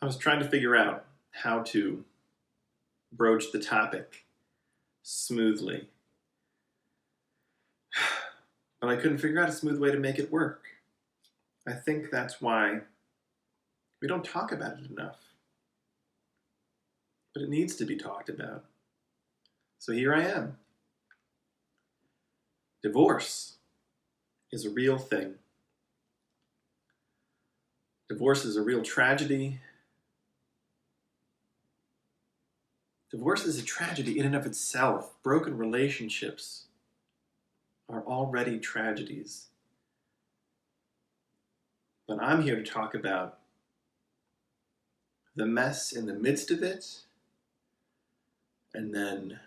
I was trying to figure out how to broach the topic smoothly, but I couldn't figure out a smooth way to make it work. I think that's why we don't talk about it enough, but it needs to be talked about. So here I am. Divorce is a real thing. Divorce is a real tragedy. Divorce is a tragedy in and of itself. Broken relationships are already tragedies. But I'm here to talk about the mess in the midst of it, and then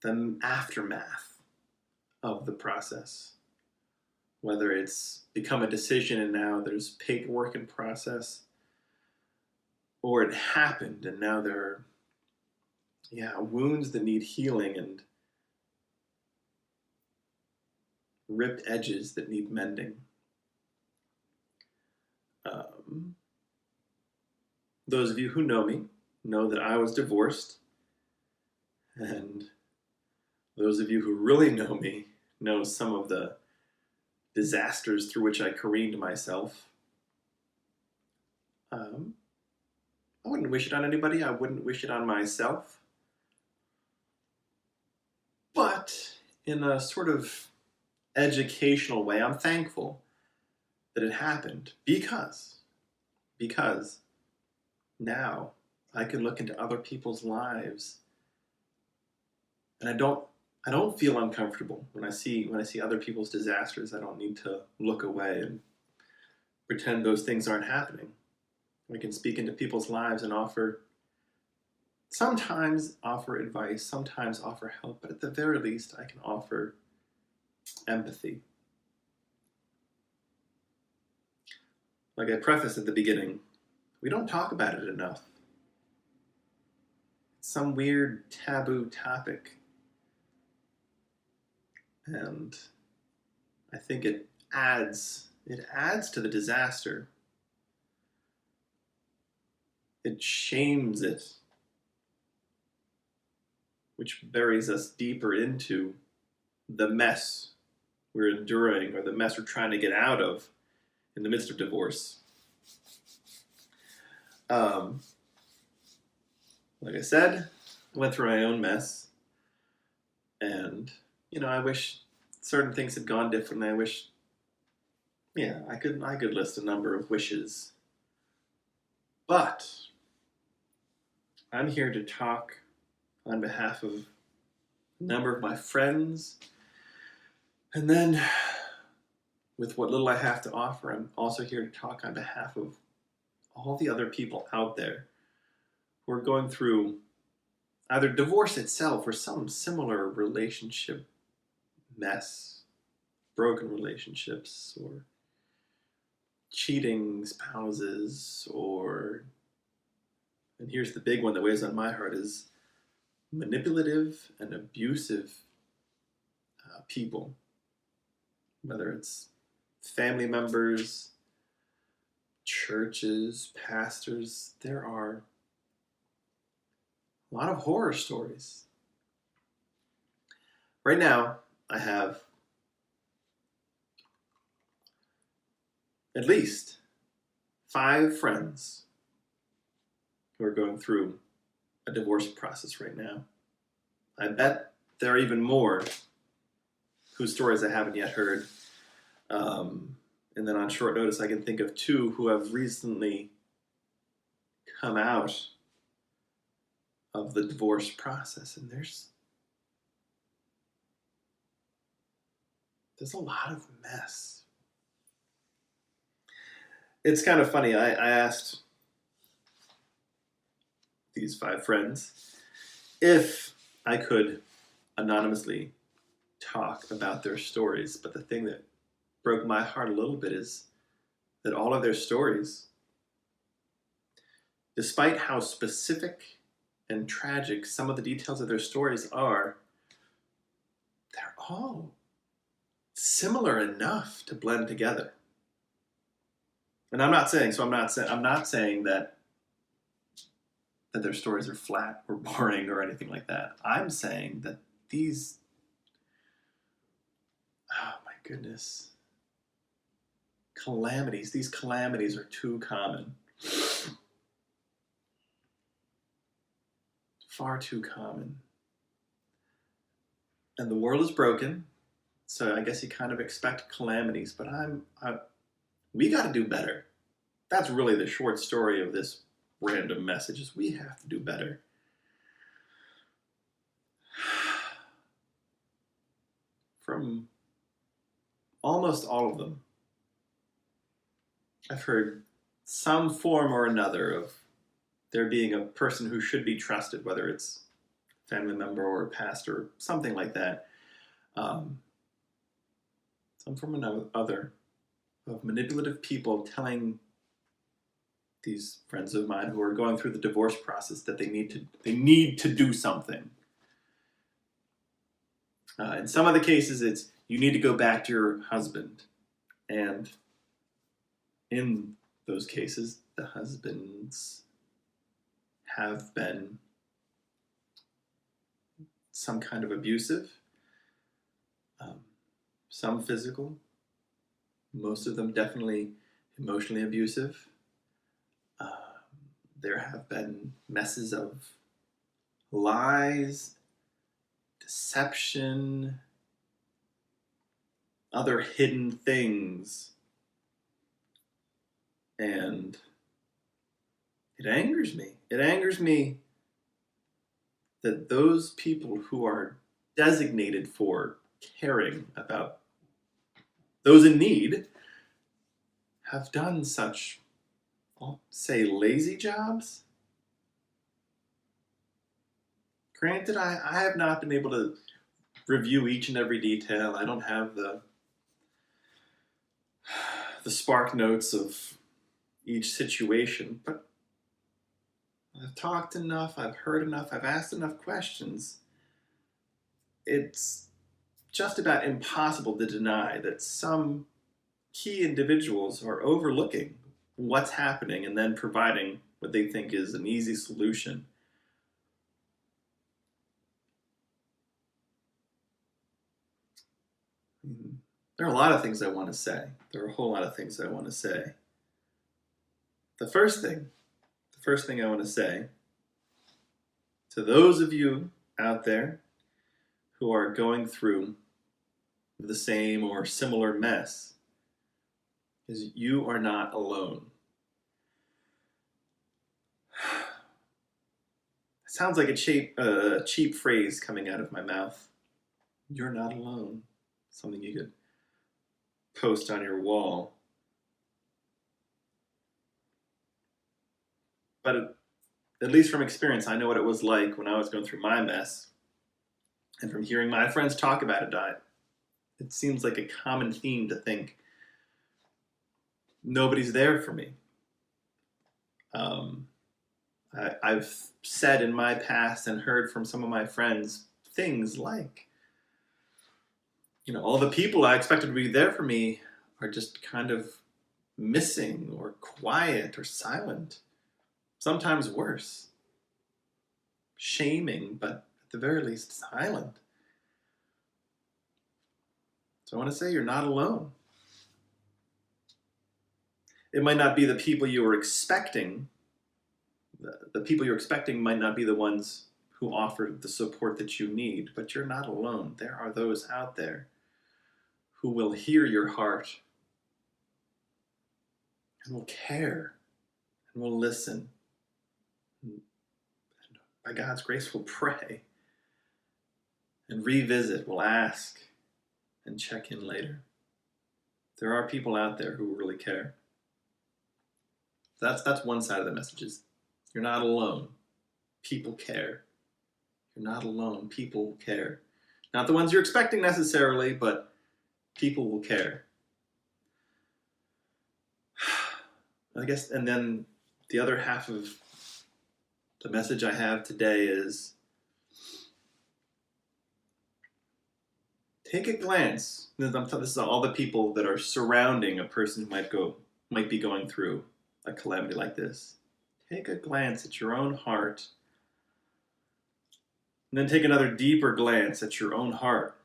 the aftermath of the process. Whether it's become a decision and now there's paperwork in process, or it happened and now there are wounds that need healing and ripped edges that need mending. Those of you who know me know that I was divorced, and those of you who really know me know some of the disasters through which I careened myself. I wouldn't wish it on anybody. I wouldn't wish it on myself. But in a sort of educational way, I'm thankful that it happened because now I can look into other people's lives, and I don't feel uncomfortable when I see other people's disasters. I don't need to look away and pretend those things aren't happening. I can speak into people's lives and sometimes offer advice, sometimes offer help, but at the very least I can offer empathy. Like I prefaced at the beginning, we don't talk about it enough. It's some weird taboo topic. And I think it adds to the disaster. It shames it, which buries us deeper into the mess we're enduring, or the mess we're trying to get out of in the midst of divorce. Like I said, I went through my own mess, and I wish certain things had gone differently. I wish, I could list a number of wishes, but I'm here to talk on behalf of a number of my friends, and then with what little I have to offer, I'm also here to talk on behalf of all the other people out there who are going through either divorce itself or some similar relationship mess, broken relationships, or cheating spouses, and here's the big one that weighs on my heart, is manipulative and abusive people. Whether it's family members, churches, pastors, there are a lot of horror stories. Right now, I have at least 5 friends who are going through a divorce process right now. I bet there are even more whose stories I haven't yet heard. And then on short notice, I can think of 2 who have recently come out of the divorce process. And there's a lot of mess. It's kind of funny. I asked these 5 friends if I could anonymously talk about their stories, but the thing that broke my heart a little bit is that all of their stories, despite how specific and tragic some of the details of their stories are, they're all similar enough to blend together. And I'm not saying that their stories are flat or boring or anything like that. I'm saying that these, oh my goodness, these calamities are too common. Far too common. And the world is broken, so I guess you kind of expect calamities, but we got to do better. That's really the short story of this random message, is we have to do better. From almost all of them, I've heard some form or another of there being a person who should be trusted, whether it's a family member or a pastor, something like that. Some form or other of manipulative people telling these friends of mine who are going through the divorce process that they need to do something. In some of the cases, it's you need to go back to your husband, and in those cases, the husbands have been some kind of abusive, some physical, most of them definitely emotionally abusive. There have been messes of lies, deception, other hidden things. And it angers me. It angers me that those people who are designated for caring about those in need have done such, I'll say, lazy jobs. Granted, I have not been able to review each and every detail. I don't have the spark notes of each situation, but I've talked enough, I've heard enough, I've asked enough questions. It's just about impossible to deny that some key individuals are overlooking what's happening and then providing what they think is an easy solution. There are a lot of things I want to say. There are a whole lot of things I want to say. The first thing I want to say to those of you out there who are going through the same or similar mess is you are not alone. It sounds like a cheap phrase coming out of my mouth. You're not alone. Something you could post on your wall. But at least from experience, I know what it was like when I was going through my mess. And from hearing my friends talk about it seems like a common theme to think nobody's there for me. I've said in my past and heard from some of my friends things like, all the people I expected to be there for me are just kind of missing or quiet or silent. Sometimes worse. Shaming, but at the very least silent. So I want to say you're not alone. It might not be the people you were expecting. The people you're expecting might not be the ones who offer the support that you need, but you're not alone. There are those out there who will hear your heart and will care and will listen. And by God's grace, will pray and revisit, will ask and check in later. There are people out there who really care. That's one side of the message is you're not alone. People care. You're not alone. People care. Not the ones you're expecting necessarily, but people will care. I guess, and then the other half of the message I have today is take a glance. This is all the people that are surrounding a person who might go might be going through a calamity like this, take a glance at your own heart, and then take another deeper glance at your own heart.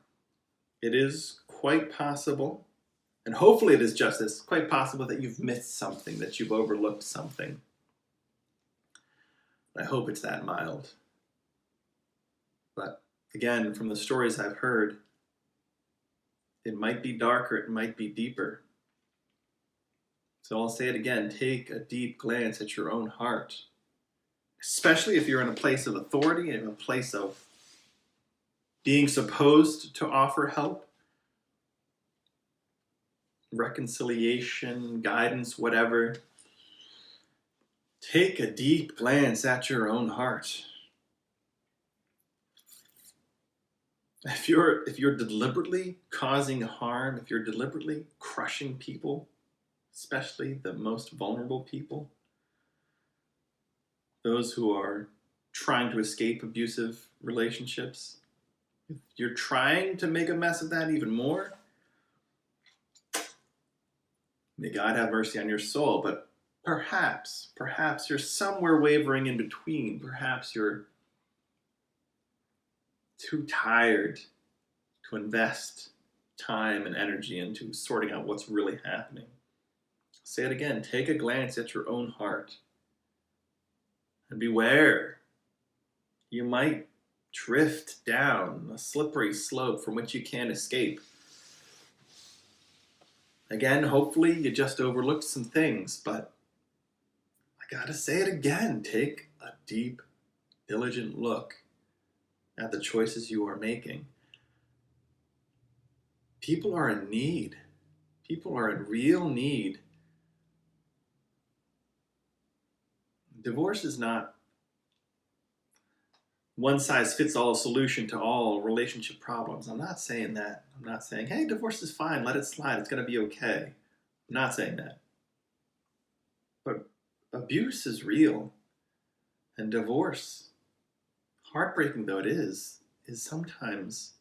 It is quite possible, and hopefully it is just this, quite possible that you've missed something, that you've overlooked something. I hope it's that mild. But again, from the stories I've heard, it might be darker, it might be deeper. So I'll say it again, take a deep glance at your own heart, especially if you're in a place of authority, in a place of being supposed to offer help, reconciliation, guidance, whatever. Take a deep glance at your own heart. If you're deliberately causing harm, if you're deliberately crushing people, especially the most vulnerable people, those who are trying to escape abusive relationships, if you're trying to make a mess of that even more, may God have mercy on your soul. But perhaps you're somewhere wavering in between. Perhaps you're too tired to invest time and energy into sorting out what's really happening. Say it again, take a glance at your own heart. And beware, you might drift down a slippery slope from which you can't escape. Again, hopefully you just overlooked some things, but I gotta say it again, take a deep, diligent look at the choices you are making. People are in need. People are in real need. Divorce is not one-size-fits-all solution to all relationship problems. I'm not saying that. I'm not saying, hey, divorce is fine, let it slide, it's going to be okay. I'm not saying that. But abuse is real. And divorce, heartbreaking though it is sometimes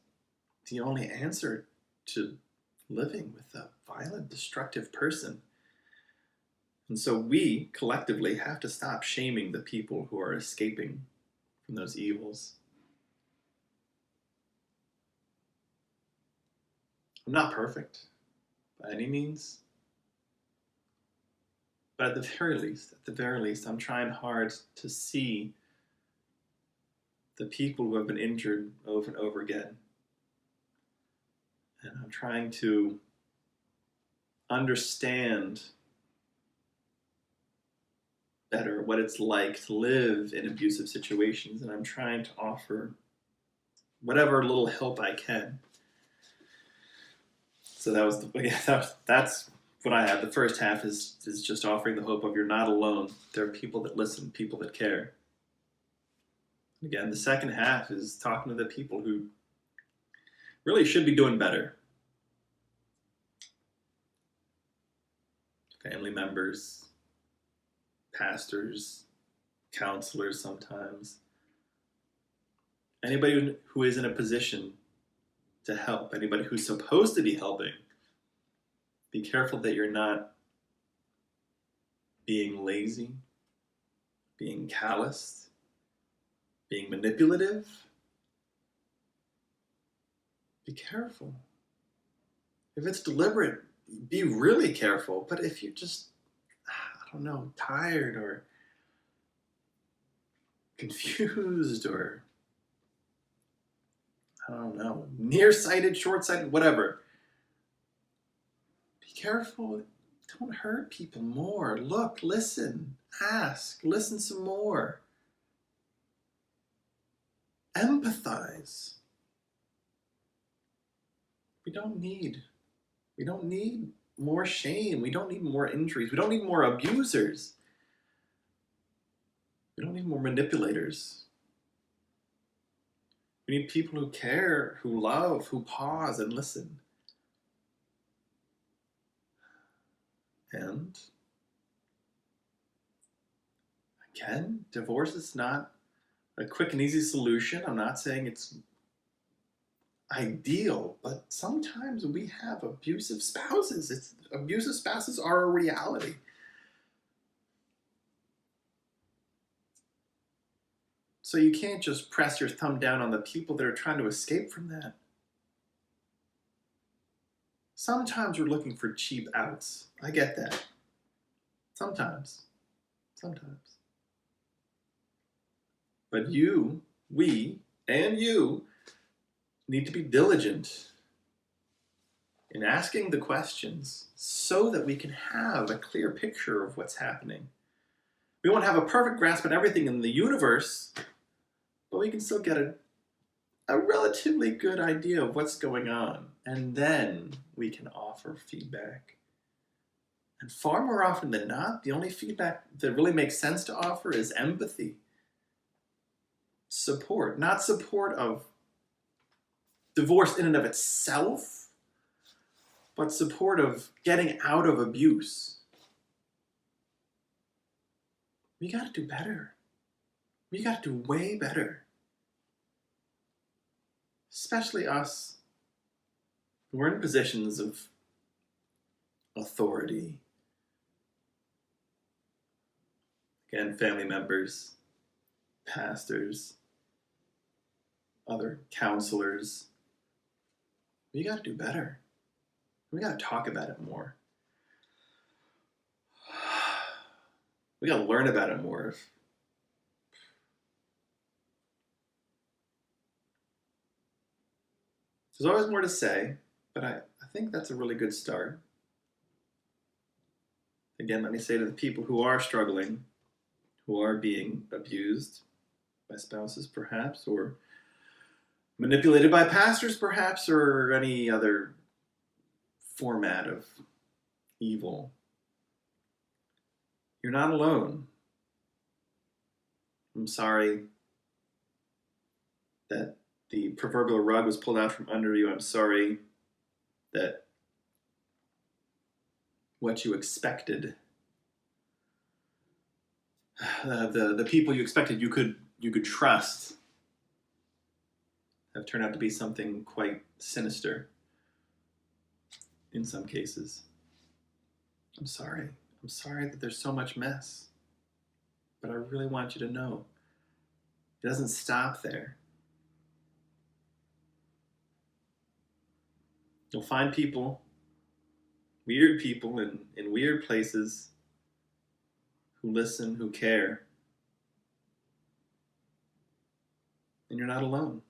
the only answer to living with a violent, destructive person. And so we collectively have to stop shaming the people who are escaping from those evils. I'm not perfect by any means, but at the very least, I'm trying hard to see the people who have been injured over and over again. And I'm trying to understand better what it's like to live in abusive situations, and I'm trying to offer whatever little help I can. So that's what I have. The first half is just offering the hope of you're not alone. There are people that listen, people that care. Again, the second half is talking to the people who really should be doing better. Family members, pastors, counselors sometimes. Anybody who is in a position to help, anybody who's supposed to be helping, be careful that you're not being lazy, being calloused, being manipulative. Be careful. If it's deliberate, be really careful. But if you're just, tired or confused or, nearsighted, short-sighted, whatever, be careful. Don't hurt people more. Look, listen, ask, listen some more. Empathize. We don't need more shame. We don't need more injuries. We don't need more abusers. We don't need more manipulators. We need people who care, who love, who pause and listen. And again, divorce is not a quick and easy solution. I'm not saying it's ideal, but sometimes we have abusive spouses. Abusive spouses are a reality. So you can't just press your thumb down on the people that are trying to escape from that. Sometimes we're looking for cheap outs. I get that. Sometimes. But we, and you need to be diligent in asking the questions so that we can have a clear picture of what's happening. We won't have a perfect grasp on everything in the universe, but we can still get a relatively good idea of what's going on. And then we can offer feedback. And far more often than not, the only feedback that really makes sense to offer is empathy. Support. Not support of divorce in and of itself, but support of getting out of abuse. We gotta do better. We gotta do way better. Especially us who are in positions of authority. Again, family members, pastors, other counselors. We gotta do better. We gotta talk about it more. We gotta learn about it more. There's always more to say, but I think that's a really good start. Again, let me say to the people who are struggling, who are being abused by spouses perhaps, or manipulated by pastors perhaps, or any other format of evil. You're not alone. I'm sorry that the proverbial rug was pulled out from under you. I'm sorry that what you expected, the people you expected you could trust, have turned out to be something quite sinister in some cases. I'm sorry. I'm sorry that there's so much mess. But I really want you to know, it doesn't stop there. You'll find people, weird people in weird places who listen, who care. And you're not alone.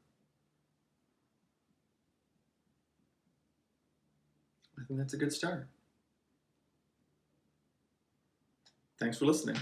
I think that's a good start. Thanks for listening.